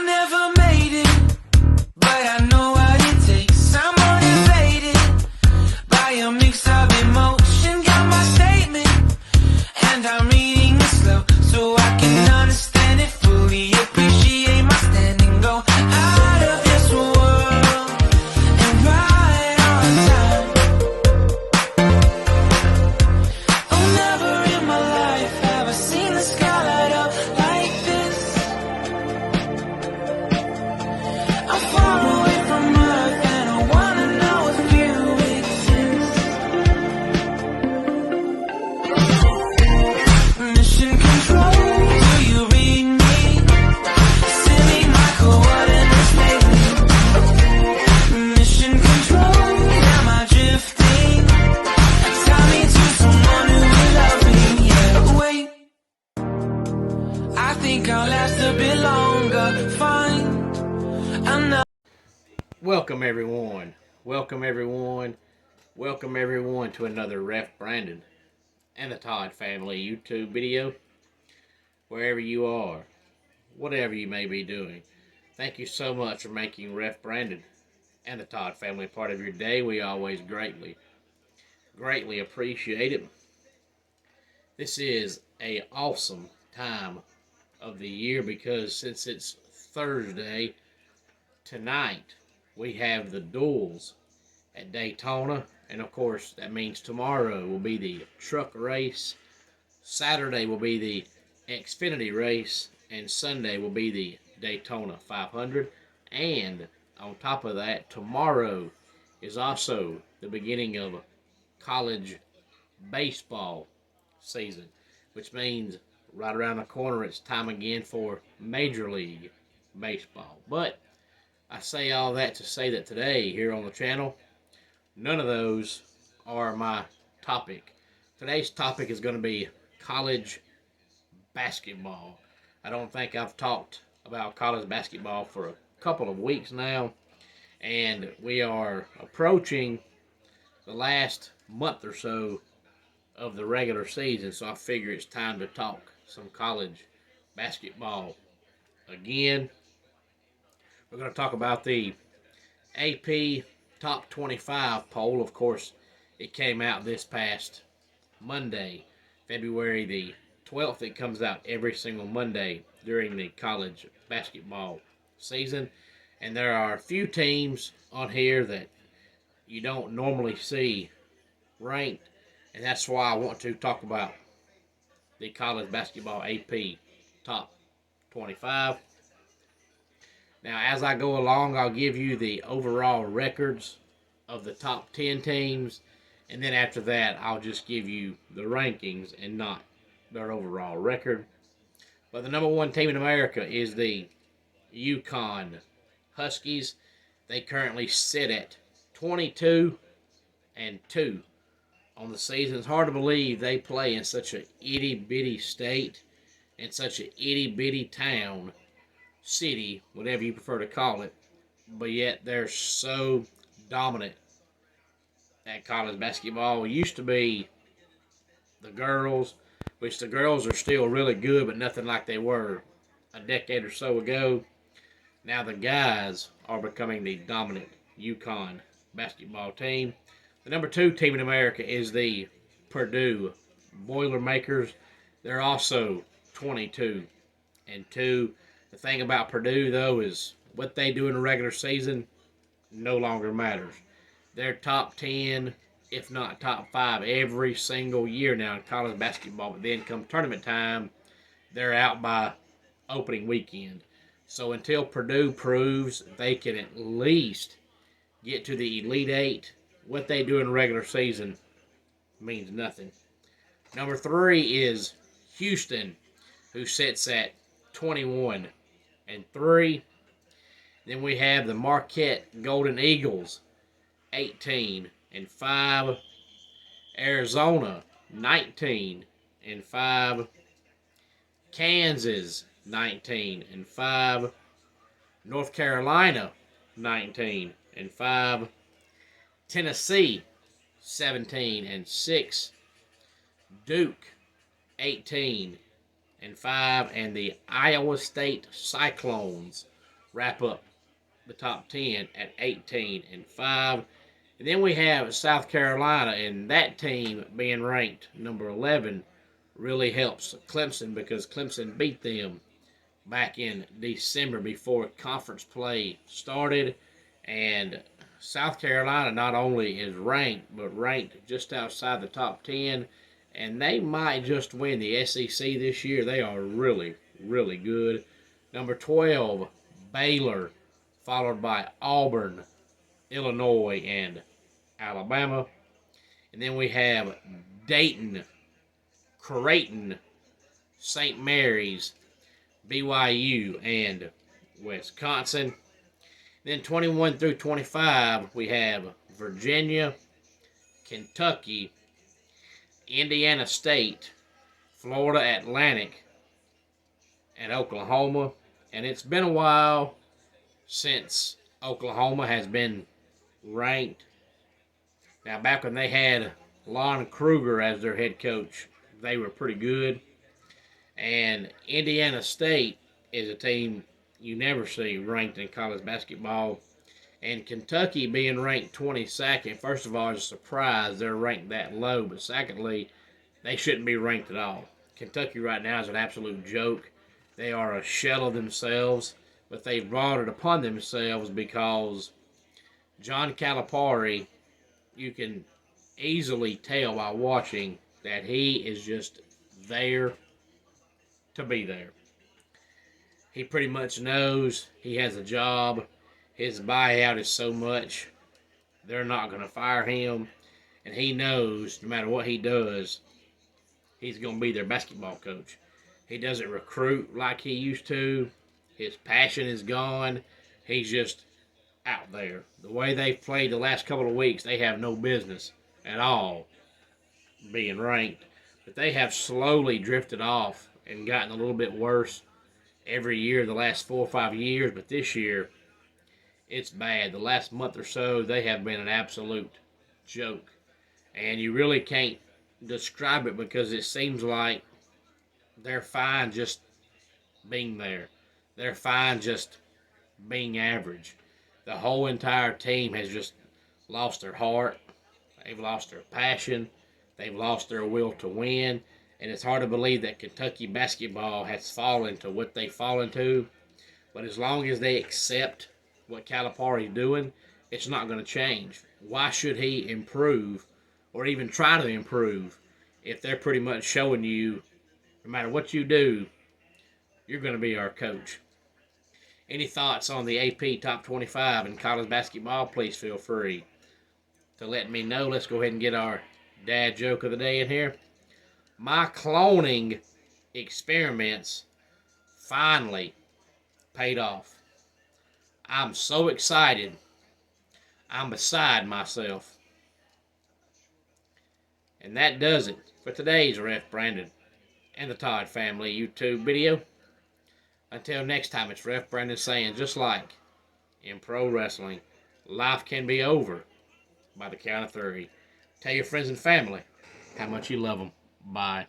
never made it, but I know what it takes. I'm motivated by a mix of emotion. Got my statement, and I'm reading it slow so I can understand it fully. Appreciate my standing, go out of this world and right on time. Oh, never in my life have I seen the sky light up like this. I'm far away from Earth and I wanna know if you exist. Mission control, do you read me? Send me my coordinates lately. Mission control, am I drifting? Tie me to someone who will love me, yeah. Wait, I think I'll last a bit longer. Fine, I'm not. Welcome everyone. Welcome everyone. Welcome everyone to another Ref Brandon and the Todd family YouTube video. Wherever you are, whatever you may be doing, thank you so much for making Ref Brandon and the Todd family part of your day. We always greatly appreciate it. This is a awesome time of the year because since it's Thursday, tonight we have the duels at Daytona, and of course that means tomorrow will be the truck race, Saturday will be the Xfinity race, and Sunday will be the Daytona 500. And on top of that, tomorrow is also the beginning of college baseball season, which means right around the corner it's time again for Major League Baseball. But I say all that to say that today here on the channel, none of those are my topic. Today's topic is going to be college basketball. I don't think I've talked about college basketball for a couple of weeks now, and we are approaching the last month or so of the regular season, so I figure it's time to talk some college basketball again. We're going to talk about the AP Top 25 poll. Of course, it came out this past Monday, February the 12th. It comes out every single Monday during the college basketball season. And there are a few teams on here that you don't normally see ranked. And that's why I want to talk about the college basketball AP Top 25. Now, as I go along, I'll give you the overall records of the top 10 teams, and then after that, I'll just give you the rankings and not their overall record. But the number one team in America is the UConn Huskies. They currently sit at 22-2 on the season. It's hard to believe they play in such an itty-bitty state, in such an itty-bitty town, city, whatever you prefer to call it, but yet they're so dominant at college basketball. It used to be the girls, which the girls are still really good, but nothing like they were a decade or so ago. Now the guys are becoming the dominant UConn basketball team. The number two team in America is the Purdue Boilermakers. They're also 22-2. The thing about Purdue, though, is what they do in the regular season no longer matters. They're top 10, if not top 5, every single year now in college basketball. But then come tournament time, they're out by opening weekend. So until Purdue proves they can at least get to the Elite Eight, what they do in the regular season means nothing. Number 3 is Houston, who sits at 21-3. Then we have the Marquette Golden Eagles, 18-5. Arizona, 19-5. Kansas, 19-5. North Carolina, 19-5. Tennessee, 17-6. Duke, 18-5. And the Iowa State Cyclones wrap up the top 10 at 18-5. And then we have South Carolina, and that team being ranked number 11 really helps Clemson because Clemson beat them back in December before conference play started. And South Carolina not only is ranked, but ranked just outside the top 10. And they might just win the SEC this year. They are really, really good. Number 12, Baylor, followed by Auburn, Illinois, and Alabama. And then we have Dayton, Creighton, St. Mary's, BYU, and Wisconsin. Then 21 through 25, we have Virginia, Kentucky, Indiana State, Florida Atlantic, and Oklahoma. And it's been a while since Oklahoma has been ranked. Now, back when they had Lon Kruger as their head coach, they were pretty good. And Indiana State is a team you never see ranked in college basketball. And Kentucky being ranked 22nd, first of all, is a surprise they're ranked that low. But secondly, they shouldn't be ranked at all. Kentucky right now is an absolute joke. They are a shell of themselves, but they've brought it upon themselves because John Calipari, you can easily tell by watching that he is just there to be there. He pretty much knows he has a job. His buyout is so much, they're not going to fire him. And he knows no matter what he does, he's going to be their basketball coach. He doesn't recruit like he used to. His passion is gone. He's just out there. The way they've played the last couple of weeks, they have no business at all being ranked. But they have slowly drifted off and gotten a little bit worse every year the last 4 or 5 years. But this year, it's bad. The last month or so, they have been an absolute joke. And you really can't describe it because it seems like they're fine just being there. They're fine just being average. The whole entire team has just lost their heart. They've lost their passion. They've lost their will to win. And it's hard to believe that Kentucky basketball has fallen to what they've fallen to. But as long as they accept what Calipari's doing, it's not going to change. Why should he improve or even try to improve if they're pretty much showing you no matter what you do, you're going to be our coach? Any thoughts on the AP Top 25 in college basketball, please feel free to let me know. Let's go ahead and get our dad joke of the day in here. My cloning experiments finally paid off. I'm so excited, I'm beside myself. And that does it for today's Ref Brandon and the Todd Family YouTube video. Until next time, it's Ref Brandon saying, just like in pro wrestling, life can be over by the count of 3. Tell your friends and family how much you love them. Bye.